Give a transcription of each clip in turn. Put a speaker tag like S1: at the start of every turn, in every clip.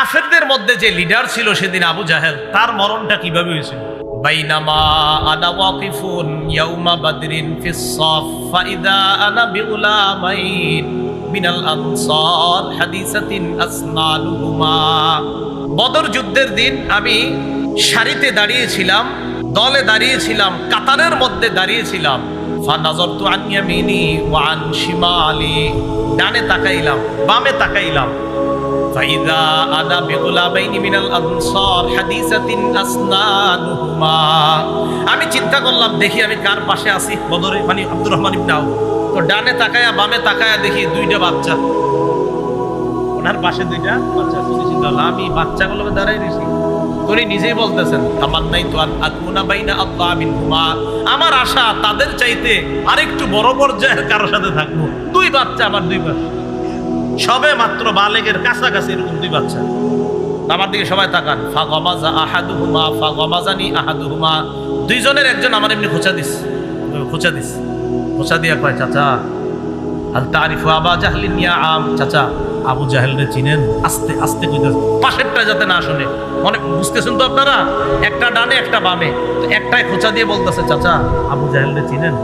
S1: কাফেরদের মধ্যে যে লিডার ছিল সেদিন আবু জাহেল, তার মরণটা কিভাবে হয়েছিল? বাইনামা আনা ওয়াকিফুন ইয়াউমা বাদরিন ফিস সাফ ফাইদা আনা বিগুলামাইন মিনাল আনসার হাদিসাতিন আসনালুহুমা। বদর যুদ্ধের দিন আমি সারিতে দাঁড়িয়েছিলাম, দলে দাঁড়িয়েছিলাম, কাতারের মধ্যে দাঁড়িয়েছিলাম। ফানাজারতু আন ইয়ামিনি ওয়া আন শিমালি, ডানে তাকাইলাম, বামে তাকাইলাম। ফাইদা আনা বিগুলামাইনি মিনাল আনসার হাদিসাতিন আসনানুহুমা। আমি চিন্তা করলাম, দেখি আমি কার পাশে আছি বদরে, মানে আব্দুর রহমান ইবনে আউফ। তো ডানে তাকায়া বামে তাকায়া দেখি দুইটা বাচ্চা, ওনার পাশে দুইটা বাচ্চা। চিন্তা করলাম আমি বাচ্চাগুলো দাঁড়াই রয়েছি। উনি নিজেই বলতেছেন, তামান্নাইতু আন আকুনা বাইনা আল্লাহ মিনহুমা, আমার আশা তাদের চাইতে আরেকটু বড় পর্যায়ের কারোর সাথে থাকবো। দুই বাচ্চা, আমার দুই পাশে, সবে মাত্র বালেগের কাছাকাছি এরকম দুই বাচ্চা। আমার দিকে সবাই তাকান। ফাগামাজা আহাদুহুমা ফাগামাজানি আহাদুহুমা, দুইজনের একজন আমার এমনি খোঁচা দিস, খোঁচা দিয়া কয়, চাচা হাল তারিফু আবা জাহলিন ইয়া আম, চাচা আবু জাহেলরে চিনেন? আস্তে আস্তে কইতেছে, পাশেরটা যাতে না শুনে। মনে বুঝতেছেন তো আপনারা, একটা ডানে একটা বামে, তো একটাই খোঁচা দিয়ে বলতেছে, চাচা আবু জাহেলরে চিনেন?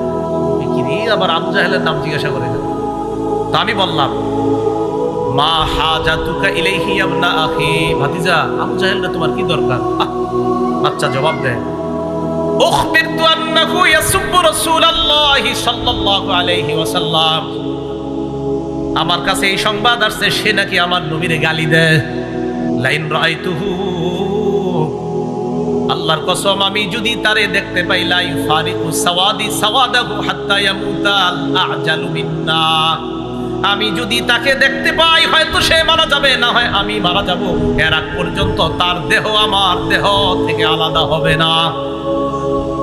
S1: কি রে, আবার আবু জাহেলের নাম জিজ্ঞাসা করে। তো আমি বললাম, মা হাজাতুকা ইলাইহি ইবনা আখি, ভাতিজা আবু জাহেলরে তোমার কি দরকার? বাচ্চা জবাব দেয়, উখবিরতু আন্নাহু ইয়াসুব্বু রাসূলুল্লাহি সাল্লাল্লাহু আলাইহি ওয়াসাল্লাম, আমার কাছে এই সংবাদ আসছে সে নাকি আমার নবীরে গালি দেয়। লাইন রাআইতুহু, আল্লাহর কসম আমি যদি তারে দেখতে পাই, লা ইউফারিকু সাওয়াদি সাওয়াদাহু হাত্তা ইয়ামুতা আল আজালু মিন্না, আমি যদি তাকে দেখতে পাই হয়তো সে মারা যাবে, না হয় আমি মারা যাব, এর আগ পর্যন্ত তার দেহ আমার দেহ থেকে আলাদা হবে না।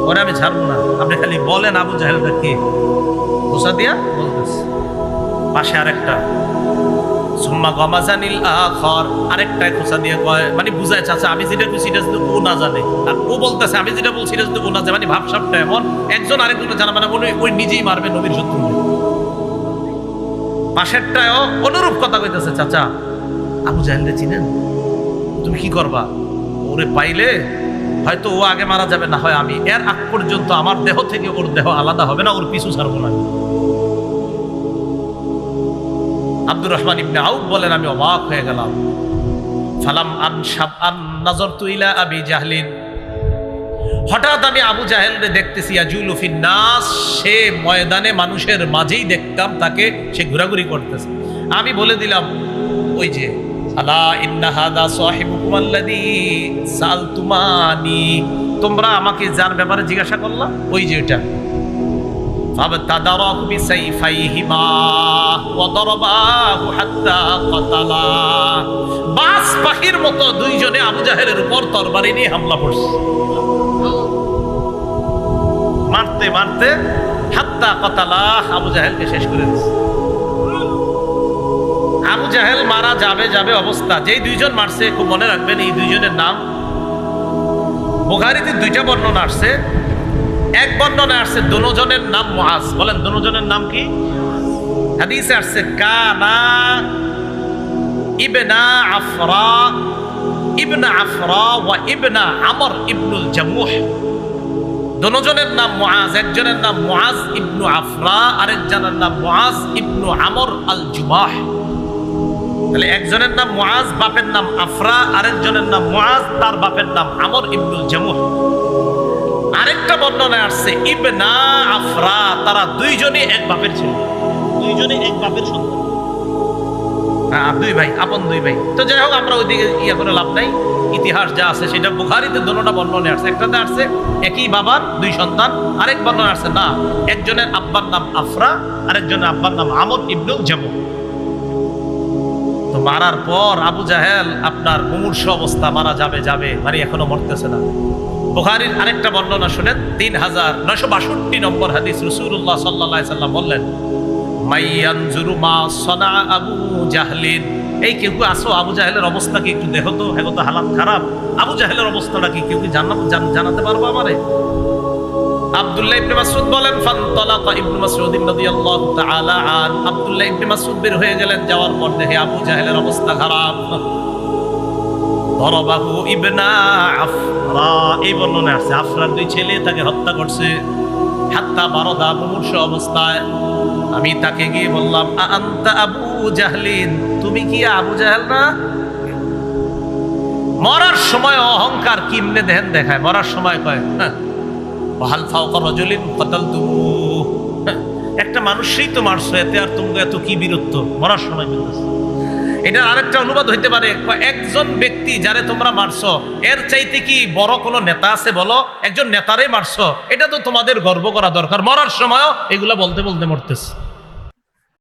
S1: ওরে আমি ছাড়বো না। আপনি খালি বলেন আবু জাহেলটা কে? খোঁচা দিয়া বলতেছে। পাশে আরেকটা, সুম্মা গামাজানিল আখর, আরেকটাই খোঁচা দিয়ে কয়, মানে বুঝায়, চাচা আমি যেটা কইছি এটা যদি ও না জানে, আর ও বলতেছে আমি যেটা বলছি এটা যদি ও না জানে, মানে ভাবসাবটা এমন একজন আরেকজনের জানা, মানে ওই নিজেই মারবে নবীর শত্রু। পাশেরটাও অনুরূপ কথা কইতেছে, চাচা আবু জাহেলরে চিনেন? তুমি কি করবা? ওরে পাইলে হয়তো ও আগে মারা যাবে, না হয় আমি, এর আগ পর্যন্ত আমার দেহ থেকে ওর দেহ আলাদা হবে না, ওর পিছু ছাড়বো না। আব্দুর রহমান ইবনে আউফ বলেন, আমি অবাক হয়ে গেলাম। ফালাম আনশাব আন নাযারতু ইলা আবি জাহলিন, হঠাৎ আমি আবু জাহেলরে দেখতেছি, ইয়াজুলু ফিন নাস, সে ময়দানে মানুষের মাঝেই দেখতাম তাকে, সে ঘোরাঘুরি করতেছে। আমি বলে দিলাম, ওই যে আলা ইন্না হাদা সাহিবুকুম আল্লাযী সালতুমানি, তোমরা আমাকে যার ব্যাপারে জিজ্ঞাসা করলা, ওই যে এটা। ফাবতাদারাহু বিসাইফাইহিমা ওয়া দারাবাহু হাত্তা কাতালা, বাস পাখির মতো দুইজনে আবু জাহেলের উপর তরবারি নিয়ে হামলা করছে, মারতে মারতে হাত্তা কাতালা, আবু জাহেলকে শেষ করে দিচ্ছে। আবু জাহেল মারা যাবে যাবে অবস্থা, যেই দুইজন মারছে খুব মনে রাখবেন, এই দুইজনের নাম বুখারীতে দুইটা বর্ণনা আসছে। এক বর্ণনা আসছে দুজনের নাম মুআজ, বলেন দুজনের নাম কি? হাদিসে আসছে কানা ইবনা আফরা ওয়া ইবনা আমর ইবনুল জামুহ, দুজনের নাম মুআজ, একজনের নাম মুআজ ইবনু আফরা, আরেকজনের নাম মুআজ ইবনু আমর আল জুমাহ। তাহলে একজনের নাম মুআজ, বাপের নাম আফরা, আরেকজনের নাম মুআজ, তার বাপের নাম আমর ইবনুল জামুহ। আরেকটা বর্ণনায় আসছে ইবনা আফরা, তারা দুইজনই এক বাপের ছিল, দুইজনই এক বাপের সন্তান, দুই ভাই, আপন দুই ভাই। তো যাই হোক, আমরা ওইদিকে ইয়ে করে লাভ নাই, ইতিহাস যা আছে সেটা বুখারীতে দুটোটা বর্ণনা আসছে। একটাতে আসছে একই বাবার দুই সন্তান, আরেক বর্ণনা আসছে না, একজনের আব্বার নাম আফরা, আরেকজনের আব্বার নাম আমর ইবনুল জামুহ। তো মারার পর আবু জাহেল আপনার মুমূর্ষ অবস্থা, মারা যাবে যাবে, মানে এখনো মরতেছে না। বুখারীর আরেকটা বর্ণনা শুনেন, 3962 নম্বর হাদিস। রাসূলুল্লাহ সাল্লাল্লাহু আলাইহি সাল্লাম বললেন, মাইয়ানজুরু মা সানা আবু জাহলিন, এই কেউ আসো আবু জাহেলের অবস্থা কি একটু দেখো তো, এখন তো হালাত খারাপ, আবু জাহেলের অবস্থাটা কি কেউ কি জানাতে পারবো আমারে? আব্দুল্লাহ ইবনে মাসউদ বলেন, ফানতালাকা ইবনে মাসউদ রাদিয়াল্লাহু তাআলা আন, আব্দুল্লাহ ইবনে মাসউদ বের হয়ে গেলেন, যাওয়ার পর দেখে আবু জাহেলের অবস্থা খারাপ। দরবাহু ইবনা আফরা, এই বর্ণনা আছে আফরার দুই ছেলে তাকে হত্যা করছে। হাত্তা বারদা, মুমূর্ষ অবস্থায় আমি তাকে গিয়ে বললাম, আনতা আবু জাহলিন, তুমি কি আবু জাহেল না? মরার সময় অহংকার কিমনে দেহেন দেখায়, মরার সময় কয় হাল ফাওকা রাজুলিন কাতালতুহু, একটা মানুষই তো মারছো, এতে আর তোমরা এত কি বীরত্ব, মরার সময় বলতেছে। এটার আরেকটা অনুবাদ হইতে পারে, একজন ব্যক্তি যারে তোমরা মারছো এর চাইতে কি বড় কোনো নেতা আছে বলো? একজন নেতারে মারছো, এটা তো তোমাদের গর্ব করা দরকার, মরার সময়ও এগুলা বলতে বলতে মরতেছে।